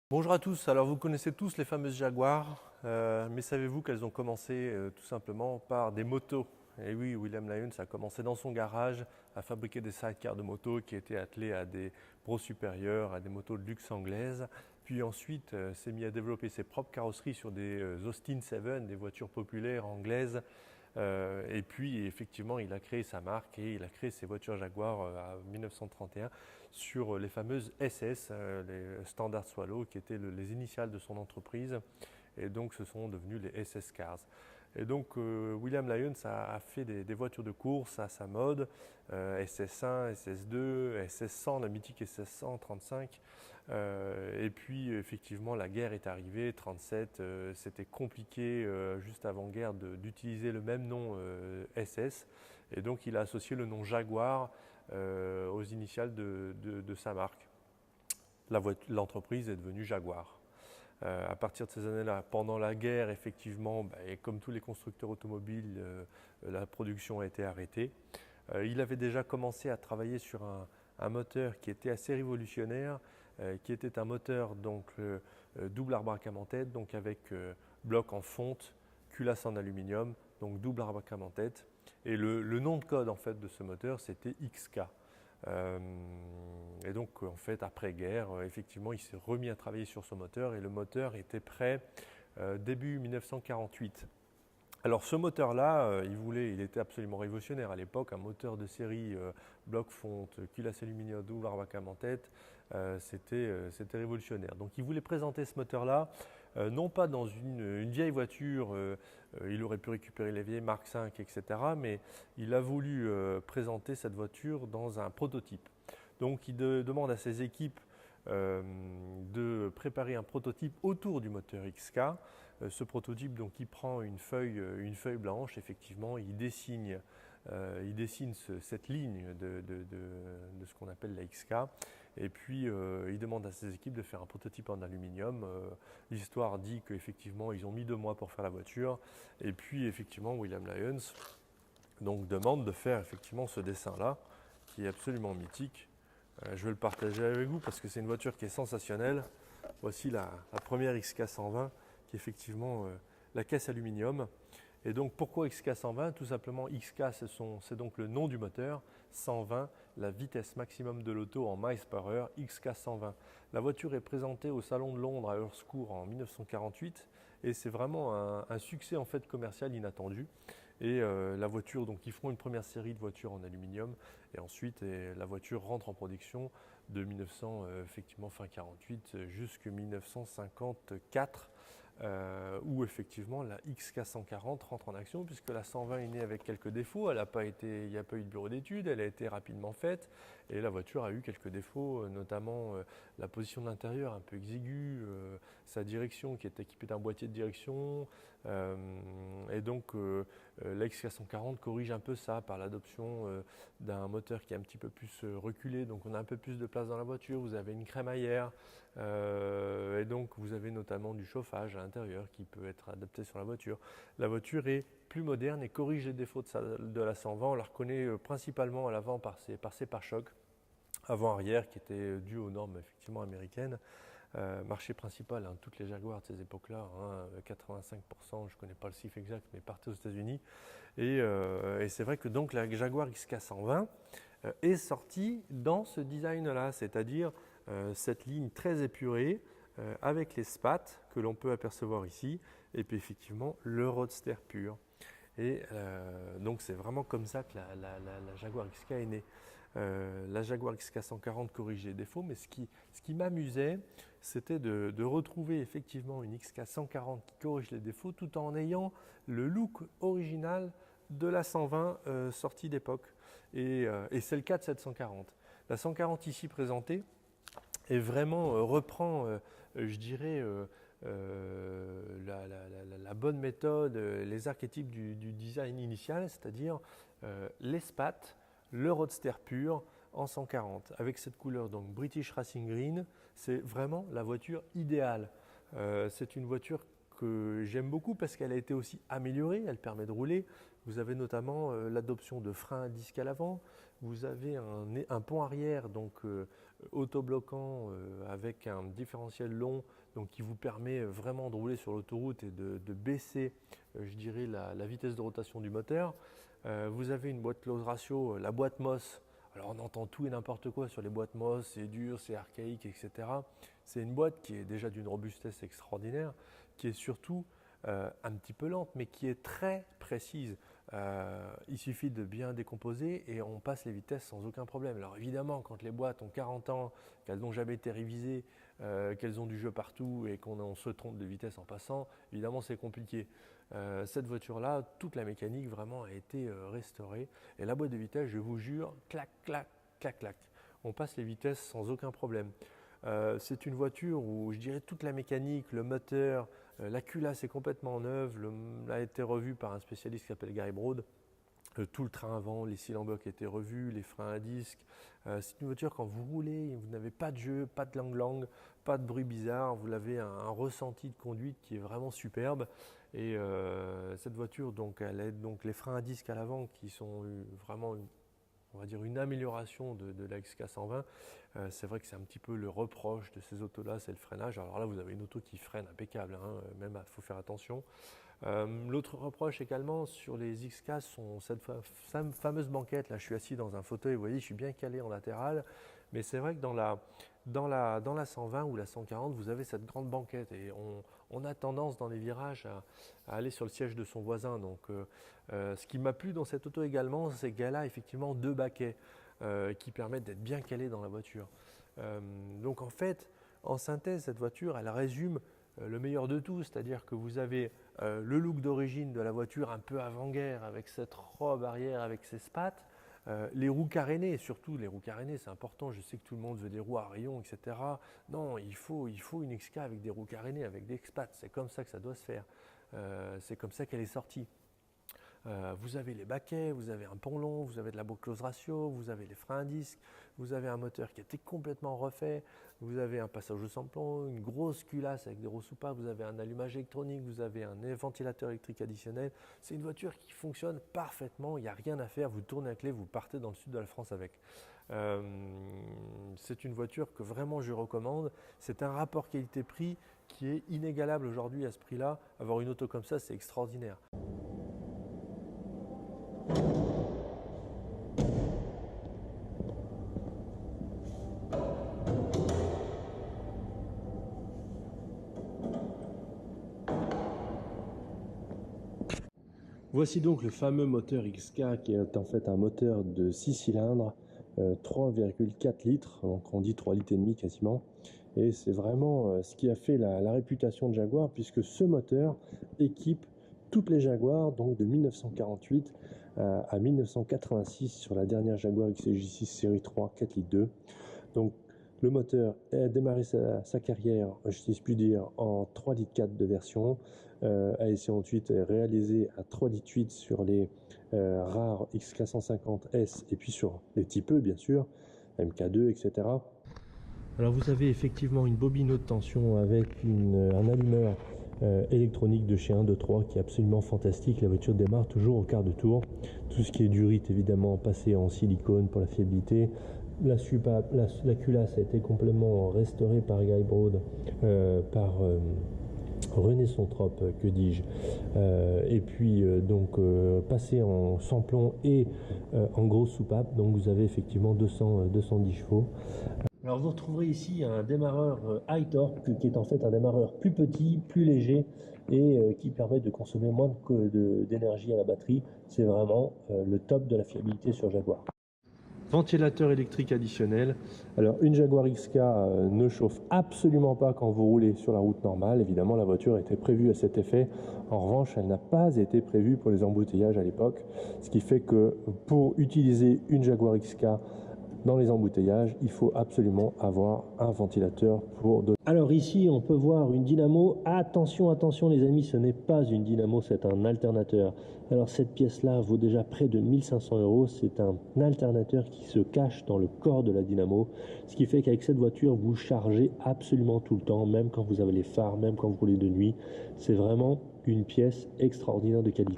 Bonjour à tous, alors vous connaissez tous les fameuses Jaguar, mais savez-vous qu'elles ont commencé tout simplement par des motos? Et oui, William Lyons a commencé dans son garage à fabriquer des sidecars de motos qui étaient attelés à des pros supérieurs, à des motos de luxe anglaises. Puis ensuite s'est mis à développer ses propres carrosseries sur des Austin 7, des voitures populaires anglaises. Et puis effectivement, il a créé sa marque et il a créé ses voitures Jaguar en 1931 sur les fameuses SS, les Standard Swallow, qui étaient les initiales de son entreprise. Et donc ce sont devenus les SS Cars. Et donc William Lyons a fait des voitures de course à sa mode, SS1, SS2, SS100, la mythique SS100, 35. Et puis effectivement la guerre est arrivée, 37, c'était compliqué juste avant-guerre d'utiliser le même nom SS. Et donc il a associé le nom Jaguar aux initiales de sa marque. L'entreprise est devenue Jaguar. À partir de ces années-là, pendant la guerre, effectivement, et comme tous les constructeurs automobiles, la production a été arrêtée. Il avait déjà commencé à travailler sur un moteur qui était assez révolutionnaire, qui était un moteur donc, double arbre à tête, donc avec bloc en fonte, culasse en aluminium, donc double arbre à tête. Et le nom de code en fait, de ce moteur, c'était XK. Et donc en fait après-guerre, effectivement, il s'est remis à travailler sur ce moteur et le moteur était prêt début 1948. Alors ce moteur-là, il était absolument révolutionnaire à l'époque, un moteur de série bloc fonte, culasse aluminium, double arbre à tête, c'était révolutionnaire. Donc il voulait présenter ce moteur-là, non pas dans une vieille voiture, il aurait pu récupérer les vieilles Mark V, etc., mais il a voulu présenter cette voiture dans un prototype. Donc il demande à ses équipes de préparer un prototype autour du moteur XK. Ce prototype, donc, il prend une feuille blanche, effectivement, il dessine cette ligne de ce qu'on appelle la XK. Et puis, il demande à ses équipes de faire un prototype en aluminium. L'histoire dit qu'effectivement, ils ont mis 2 mois pour faire la voiture. Et puis, effectivement, William Lyons donc, demande de faire effectivement ce dessin-là, qui est absolument mythique. Je vais le partager avec vous parce que c'est une voiture qui est sensationnelle. Voici la première XK120 qui est effectivement la caisse aluminium. Et donc pourquoi XK120? Tout simplement XK c'est donc le nom du moteur, 120 la vitesse maximum de l'auto en miles par heure, XK120. La voiture est présentée au Salon de Londres à Earlscourt en 1948 et c'est vraiment un succès en fait commercial inattendu. Et la voiture, donc ils feront une première série de voitures en aluminium et ensuite la voiture rentre en production de 1900, effectivement fin 48 jusqu'en 1954 où effectivement la XK140 rentre en action puisque la 120 est née avec quelques défauts, il n'y a pas eu de bureau d'études, elle a été rapidement faite et la voiture a eu quelques défauts, notamment la position de l'intérieur un peu exiguë, sa direction qui est équipée d'un boîtier de direction et donc la XK140 corrige un peu ça par l'adoption d'un moteur qui est un petit peu plus reculé, donc on a un peu plus de place dans la voiture, vous avez une crémaillère et donc vous avez notamment du chauffage à l'intérieur qui peut être adapté sur la voiture. La voiture est plus moderne et corrige les défauts de la 120, on la reconnaît principalement à l'avant par ses pare-chocs avant-arrière qui étaient dus aux normes effectivement américaines. Marché principal, hein, toutes les Jaguars de ces époques-là, hein, 85%, je ne connais pas le chiffre exact, mais partaient aux États-Unis. Et c'est vrai que donc la Jaguar XK120 est sortie dans ce design-là, c'est-à-dire cette ligne très épurée avec les spats que l'on peut apercevoir ici, et puis effectivement le roadster pur. Et donc c'est vraiment comme ça que la Jaguar XK est née. La Jaguar XK140 corrige les défauts, mais ce qui m'amusait, c'était de retrouver effectivement une XK140 qui corrige les défauts tout en ayant le look original de la 120 sortie d'époque. Et c'est le cas de cette 140. La 140 ici présentée est vraiment reprend, je dirais, la bonne méthode, les archétypes du design initial, c'est-à-dire les spats, le roadster pur en 140 avec cette couleur donc British Racing Green, c'est vraiment la voiture idéale. C'est une voiture que j'aime beaucoup parce qu'elle a été aussi améliorée, elle permet de rouler. Vous avez notamment l'adoption de freins à disque à l'avant, Vous avez un pont arrière donc autobloquant avec un différentiel long donc qui vous permet vraiment de rouler sur l'autoroute et de baisser, je dirais, la vitesse de rotation du moteur. Vous avez une boîte close ratio, la boîte MOS. Alors on entend tout et n'importe quoi sur les boîtes MOS, c'est dur, c'est archaïque, etc. C'est une boîte qui est déjà d'une robustesse extraordinaire, qui est surtout un petit peu lente, mais qui est très précise. Il suffit de bien décomposer et on passe les vitesses sans aucun problème. Alors évidemment, quand les boîtes ont 40 ans, qu'elles n'ont jamais été révisées, qu'elles ont du jeu partout et qu'on se trompe de vitesse en passant, évidemment c'est compliqué. Cette voiture-là, toute la mécanique vraiment a été restaurée. Et la boîte de vitesse, je vous jure, clac, clac, clac, clac. On passe les vitesses sans aucun problème. C'est une voiture où je dirais toute la mécanique, le moteur, la culasse est complètement neuve, a été revue par un spécialiste qui s'appelle Guy Broad. Tout le train avant, les cylindres blocs étaient revus, les freins à disque. C'est une voiture, quand vous roulez, vous n'avez pas de jeu, pas de lang-lang, pas de bruit bizarre. Vous avez un ressenti de conduite qui est vraiment superbe. Et cette voiture, donc, elle a donc les freins à disque à l'avant qui sont vraiment on va dire une amélioration de la XK120. C'est vrai que c'est un petit peu le reproche de ces autos-là, c'est le freinage. Alors là, vous avez une auto qui freine impeccable, hein, même il faut faire attention. L'autre reproche également sur les XK sont cette fameuse banquette. Là, je suis assis dans un fauteuil, vous voyez, je suis bien calé en latéral. Mais c'est vrai que dans la 120 ou la 140, vous avez cette grande banquette et on a tendance dans les virages à aller sur le siège de son voisin. Donc, ce qui m'a plu dans cette auto également, c'est qu'elle a effectivement deux baquets qui permettent d'être bien calé dans la voiture. Donc en fait, en synthèse, cette voiture, elle résume le meilleur de tout, c'est-à-dire que vous avez le look d'origine de la voiture un peu avant-guerre avec cette robe arrière, avec ses spattes, les roues carénées, surtout les roues carénées, c'est important, je sais que tout le monde veut des roues à rayons, etc. Non, il faut une XK avec des roues carénées, avec des spats, c'est comme ça que ça doit se faire, c'est comme ça qu'elle est sortie. Vous avez les baquets, vous avez un pont long, vous avez de la boîte close ratio, vous avez les freins à disque, vous avez un moteur qui a été complètement refait, vous avez un passage au sans-plomb, une grosse culasse avec des roues soupapes, vous avez un allumage électronique, vous avez un ventilateur électrique additionnel. C'est une voiture qui fonctionne parfaitement, il n'y a rien à faire, vous tournez la clé, vous partez dans le sud de la France avec. C'est une voiture que vraiment je recommande. C'est un rapport qualité-prix qui est inégalable aujourd'hui à ce prix-là. Avoir une auto comme ça, c'est extraordinaire. Voici donc le fameux moteur XK qui est en fait un moteur de 6 cylindres, 3,4 litres, donc on dit 3 litres et demi quasiment. Et c'est vraiment ce qui a fait la réputation de Jaguar, puisque ce moteur équipe toutes les Jaguars, donc de 1948 à 1986 sur la dernière Jaguar XJ6 série 3 4 litres 2. Donc le moteur a démarré sa carrière, si je puis dire, en 3 litres 4 de version, a été ensuite réalisé à 3 litres 8 sur les rares XK150S et puis sur les types E bien sûr, MK2, etc. Alors vous avez effectivement une bobine haute tension avec un allumeur électronique de chez 123 qui est absolument fantastique. La voiture démarre toujours au quart de tour. Tout ce qui est durite évidemment passé en silicone pour la fiabilité. La culasse a été complètement restaurée par Guy Broad, par René Sontrop, que dis-je, et puis passé en sans-plomb et en grosse soupape. Donc vous avez effectivement 210 chevaux. Alors vous retrouverez ici un démarreur high torque qui est en fait un démarreur plus petit, plus léger et qui permet de consommer moins d'énergie à la batterie. C'est vraiment le top de la fiabilité sur Jaguar. Ventilateur électrique additionnel. Alors une Jaguar XK ne chauffe absolument pas quand vous roulez sur la route normale. Évidemment, la voiture a été prévue à cet effet. En revanche, elle n'a pas été prévue pour les embouteillages à l'époque. Ce qui fait que pour utiliser une Jaguar XK dans les embouteillages, il faut absolument avoir un ventilateur pour donner. Alors ici, on peut voir une dynamo. Attention, attention les amis, ce n'est pas une dynamo, c'est un alternateur. Alors cette pièce-là vaut déjà près de 1500 €. C'est un alternateur qui se cache dans le corps de la dynamo. Ce qui fait qu'avec cette voiture, vous chargez absolument tout le temps, même quand vous avez les phares, même quand vous roulez de nuit. C'est vraiment une pièce extraordinaire de qualité.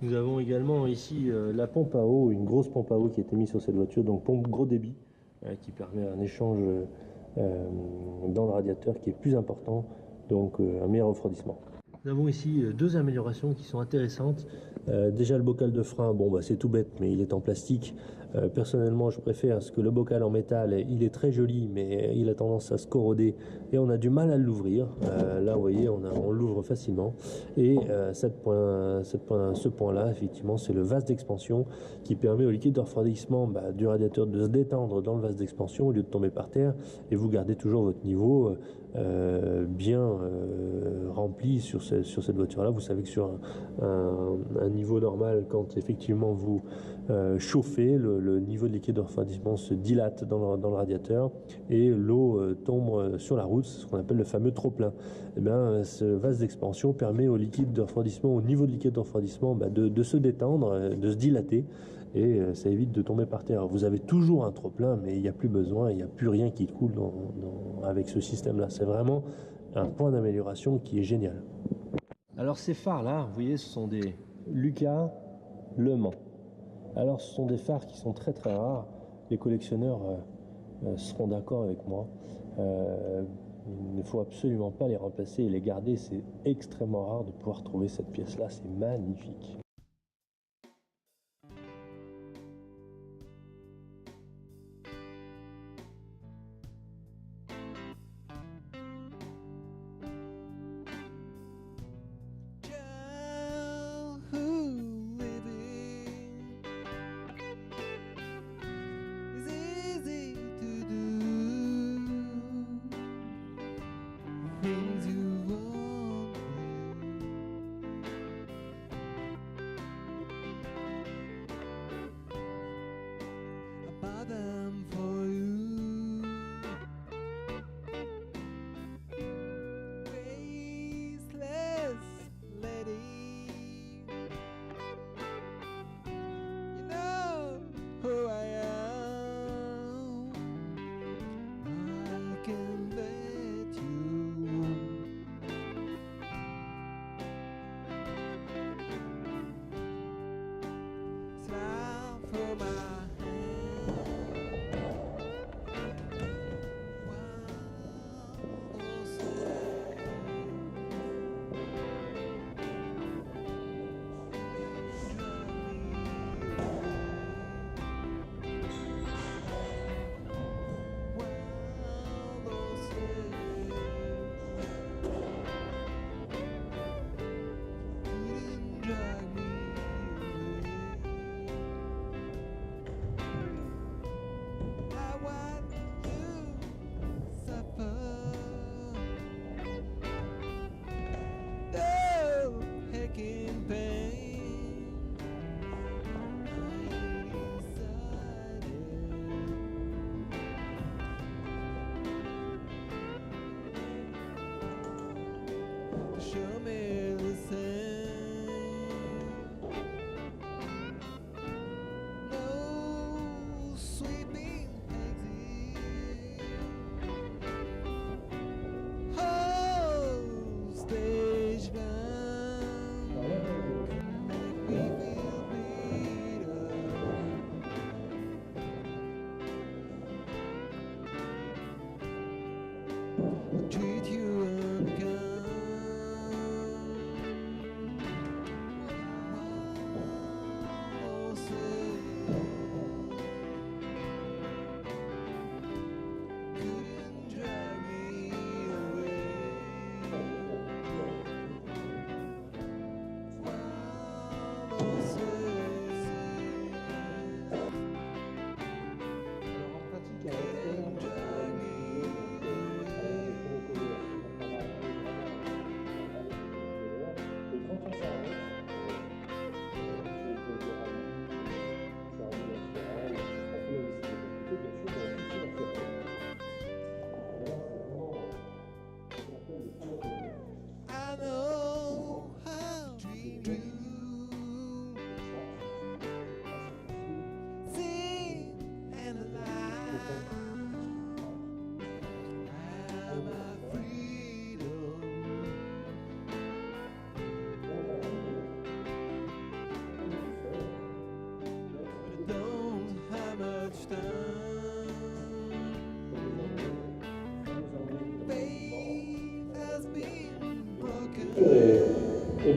Nous avons également ici la pompe à eau, une grosse pompe à eau qui a été mise sur cette voiture, donc pompe gros débit, qui permet un échange dans le radiateur qui est plus important, donc un meilleur refroidissement. Nous avons ici deux améliorations qui sont intéressantes. Déjà le bocal de frein, bon bah c'est tout bête, mais il est en plastique. Personnellement, je préfère parce que le bocal en métal, il est très joli, mais il a tendance à se corroder et on a du mal à l'ouvrir. Là, vous voyez, on l'ouvre facilement. Et ce point-là, effectivement, c'est le vase d'expansion qui permet au liquide de refroidissement du radiateur de se détendre dans le vase d'expansion au lieu de tomber par terre, et vous gardez toujours votre niveau bien rempli sur cette voiture-là. Vous savez que sur un niveau normal, quand effectivement vous chauffez, le niveau de liquide de refroidissement se dilate dans le radiateur et l'eau tombe sur la route, c'est ce qu'on appelle le fameux trop-plein. Et bien, ce vase d'expansion permet au liquide de refroidissement, au niveau de liquide de refroidissement, de se détendre, de se dilater, et ça évite de tomber par terre. Vous avez toujours un trop-plein, mais il n'y a plus besoin, il n'y a plus rien qui coule avec ce système-là. C'est vraiment un point d'amélioration qui est génial. Alors ces phares-là, vous voyez, ce sont des Lucas Le Mans. Alors ce sont des phares qui sont très très rares. Les collectionneurs seront d'accord avec moi. Il ne faut absolument pas les remplacer et les garder. C'est extrêmement rare de pouvoir trouver cette pièce-là. C'est magnifique.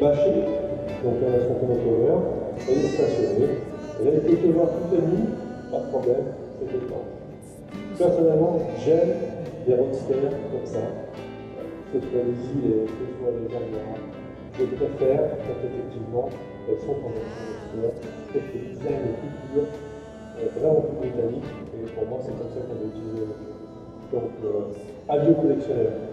bâchée, donc on a son cover, elle est stationnée, elle a été voir toute la nuit, pas de problème, c'est détente. Personnellement, j'aime des roadsters comme ça, que ce soit les îles et que ce soit les Algarves. Je préfère quand effectivement elles sont en version roadster, parce que le design est plus pur, vraiment plus britannique, et pour moi c'est comme ça qu'on doit utiliser les voitures. Donc, adieu collectionneur.